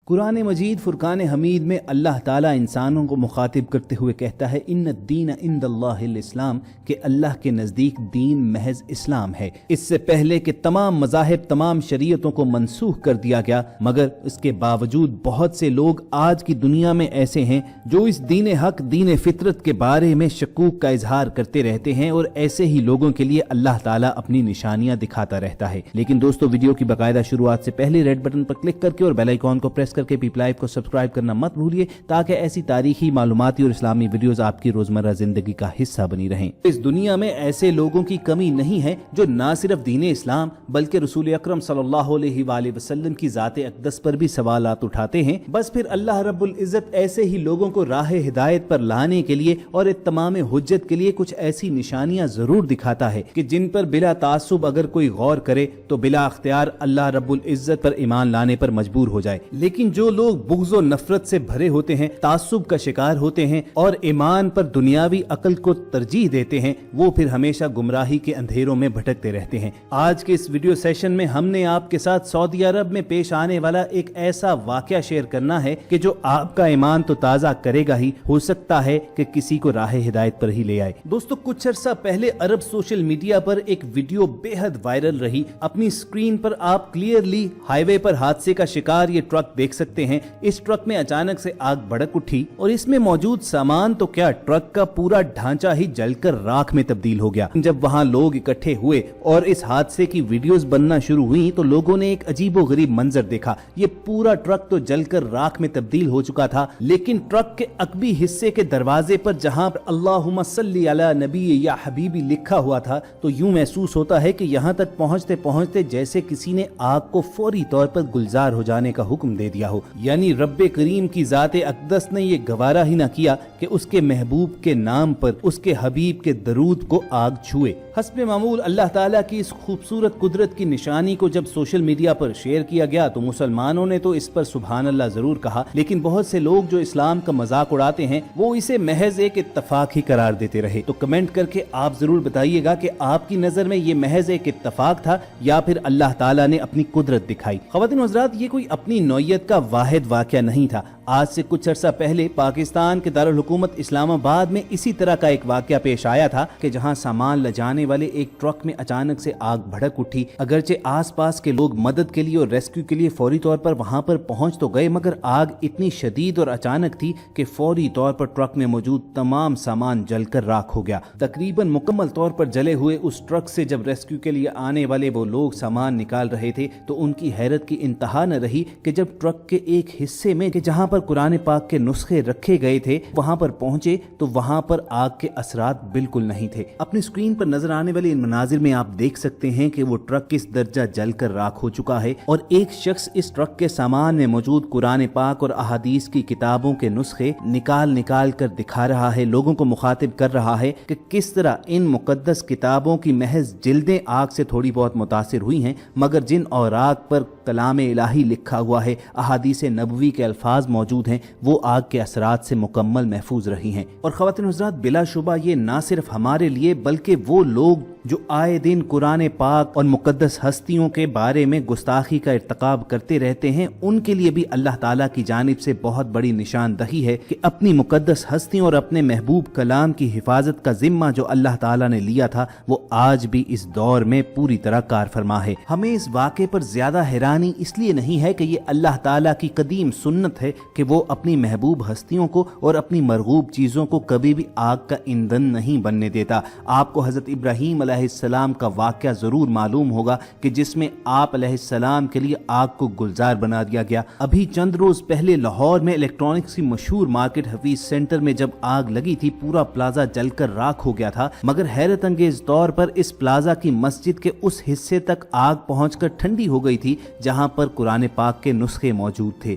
قرآن مجید فرقان حمید میں اللہ تعالیٰ انسانوں کو مخاطب کرتے ہوئے کہتا ہے ان الدین عند اللہ الاسلام، کہ اللہ کے نزدیک دین محض اسلام ہے۔ اس سے پہلے کہ تمام مذاہب تمام شریعتوں کو منسوخ کر دیا گیا، مگر اس کے باوجود بہت سے لوگ آج کی دنیا میں ایسے ہیں جو اس دین حق دین فطرت کے بارے میں شکوک کا اظہار کرتے رہتے ہیں، اور ایسے ہی لوگوں کے لیے اللہ تعالیٰ اپنی نشانیاں دکھاتا رہتا ہے۔ لیکن دوستو، ویڈیو کی باقاعدہ شروعات سے پہلے ریڈ بٹن پر کلک کر کے اور بیل آئیکن کو پریس کر کے پیپ لائیو کو سبسکرائب کرنا مت بھولیے، تاکہ ایسی تاریخی معلوماتی اور اسلامی ویڈیوز آپ کی روزمرہ زندگی کا حصہ بنی رہیں۔ اس دنیا میں ایسے لوگوں کی کمی نہیں ہے جو نہ صرف دین اسلام بلکہ رسول اکرم صلی اللہ علیہ وآلہ وسلم کی ذات اقدس پر بھی سوالات اٹھاتے ہیں، بس پھر اللہ رب العزت ایسے ہی لوگوں کو راہ ہدایت پر لانے کے لیے اور اتمام حجت کے لیے کچھ ایسی نشانیاں ضرور دکھاتا ہے کہ جن پر بلا تعصب اگر کوئی غور کرے تو بلا اختیار اللہ رب العزت پر ایمان لانے پر مجبور ہو جائے۔ لیکن جو لوگ بغض و نفرت سے بھرے ہوتے ہیں، تعصب کا شکار ہوتے ہیں اور ایمان پر دنیاوی عقل کو ترجیح دیتے ہیں، وہ پھر ہمیشہ گمراہی کے اندھیروں میں بھٹکتے رہتے ہیں۔ آج کے اس ویڈیو سیشن میں ہم نے آپ کے ساتھ سعودی عرب میں پیش آنے والا ایک ایسا واقعہ شیئر کرنا ہے کہ جو آپ کا ایمان تو تازہ کرے گا ہی، ہو سکتا ہے کہ کسی کو راہ ہدایت پر ہی لے آئے۔ دوستو، کچھ عرصہ پہلے عرب سوشل میڈیا پر ایک ویڈیو بے حد وائرل رہی۔ اپنی سکرین پر آپ کلیئرلی ہائی وے پر حادثے کا شکار یہ ٹرک دیکھ سکتے ہیں۔ اس ٹرک میں اچانک سے آگ بھڑک اٹھی اور اس میں موجود سامان تو کیا، ٹرک کا پورا ڈھانچہ ہی جل کر راکھ میں تبدیل ہو گیا۔ جب وہاں لوگ اکٹھے ہوئے اور اس حادثے کی ویڈیوز بننا شروع ہوئی تو لوگوں نے ایک عجیب و غریب منظر دیکھا۔ یہ پورا ٹرک تو جل کر راکھ میں تبدیل ہو چکا تھا، لیکن ٹرک کے عقبی حصے کے دروازے پر جہاں پر اللہم صلی علی نبی یا حبیبی لکھا ہوا تھا، تو یوں محسوس ہوتا ہے کہ یہاں تک پہنچتے پہنچتے جیسے کسی نے آگ کو فوری طور پر گلزار ہو جانے کا حکم دے دیا ہو۔ یعنی رب کریم کی ذات اقدس نے یہ گوارا ہی نہ کیا کہ اس کے محبوب کے نام پر اس کے حبیب کے درود کو آگ چھوئے۔ حسب معمول اللہ تعالیٰ کی اس خوبصورت قدرت کی نشانی کو جب سوشل میڈیا پر شیئر کیا گیا تو مسلمانوں نے تو اس پر سبحان اللہ ضرور کہا، لیکن بہت سے لوگ جو اسلام کا مذاق اڑاتے ہیں وہ اسے محض ایک اتفاق ہی قرار دیتے رہے۔ تو کمنٹ کر کے آپ ضرور بتائیے گا کہ آپ کی نظر میں یہ محض ایک اتفاق تھا یا پھر اللہ تعالیٰ نے اپنی قدرت دکھائی۔ خواتین و حضرات، یہ کوئی اپنی نوعیت کا واحد واقعہ نہیں تھا۔ آج سے کچھ عرصہ پہلے پاکستان کے دارالحکومت اسلام آباد میں اسی طرح کا ایک واقعہ پیش آیا تھا کہ جہاں سامان لے جانے والے ایک ٹرک میں اچانک سے آگ بھڑک اٹھی۔ اگرچہ آس پاس کے لوگ مدد کے لیے اور ریسکیو کے لیے فوری طور پر وہاں پر پہنچ تو گئے، مگر آگ اتنی شدید اور اچانک تھی کہ فوری طور پر ٹرک میں موجود تمام سامان جل کر راکھ ہو گیا۔ تقریباً مکمل طور پر جلے ہوئے اس ٹرک سے جب ریسکیو کے لیے آنے والے وہ لوگ سامان نکال رہے تھے تو ان کی حیرت کی انتہا نہ رہی کہ جب ٹرک کے ایک حصے میں کہ جہاں پر قرآن پاک کے نسخے رکھے گئے تھے وہاں پر پہنچے تو وہاں پر آگ کے اثرات بالکل نہیں تھے۔ اپنی سکرین پر نظر آنے والے ان مناظر میں آپ دیکھ سکتے ہیں کہ وہ ٹرک کس درجہ جل کر راکھ ہو چکا ہے، اور ایک شخص اس ٹرک کے سامان میں موجود قرآن پاک اور احادیث کی کتابوں کے نسخے نکال کر دکھا رہا ہے، لوگوں کو مخاطب کر رہا ہے کہ کس طرح ان مقدس کتابوں کی محض جلدیں آگ سے تھوڑی بہت متاثر ہوئی ہیں، مگر جن اوراق پر کلام الہی لکھا ہوا ہے، احادیث نبوی کے الفاظ موجود ہیں، وہ آگ کے اثرات سے مکمل محفوظ رہی ہیں۔ اور خواتین و حضرات، بلا شبہ یہ نہ صرف ہمارے لیے بلکہ وہ لوگ جو آئے دن قرآن پاک اور مقدس ہستیوں کے بارے میں گستاخی کا ارتکاب کرتے رہتے ہیں، ان کے لیے بھی اللہ تعالیٰ کی جانب سے بہت بڑی نشاندہی ہے کہ اپنی مقدس ہستیوں اور اپنے محبوب کلام کی حفاظت کا ذمہ جو اللہ تعالیٰ نے لیا تھا وہ آج بھی اس دور میں پوری طرح کار فرما ہے۔ ہمیں اس واقعے پر زیادہ حیرانی اس لیے نہیں ہے کہ یہ اللہ تعالیٰ کی قدیم سنت ہے کہ وہ اپنی محبوب ہستیوں کو اور اپنی مرغوب چیزوں کو کبھی بھی آگ کا ایندھن نہیں بننے دیتا۔ آپ کو حضرت ابراہیم علیہ السلام کا واقعہ ضرور معلوم ہوگا کہ جس میں آپ علیہ السلام کے لیے آگ کو گلزار بنا دیا گیا۔ ابھی چند روز پہلے لاہور میں الیکٹرانکس کی مشہور مارکیٹ حفیظ سینٹر میں جب آگ لگی تھی پورا پلازا جل کر راکھ ہو گیا تھا، مگر حیرت انگیز طور پر اس پلازا کی مسجد کے اس حصے تک آگ پہنچ کر ٹھنڈی ہو گئی تھی جہاں پر قرآن پاک کے نسخے موجود تھے۔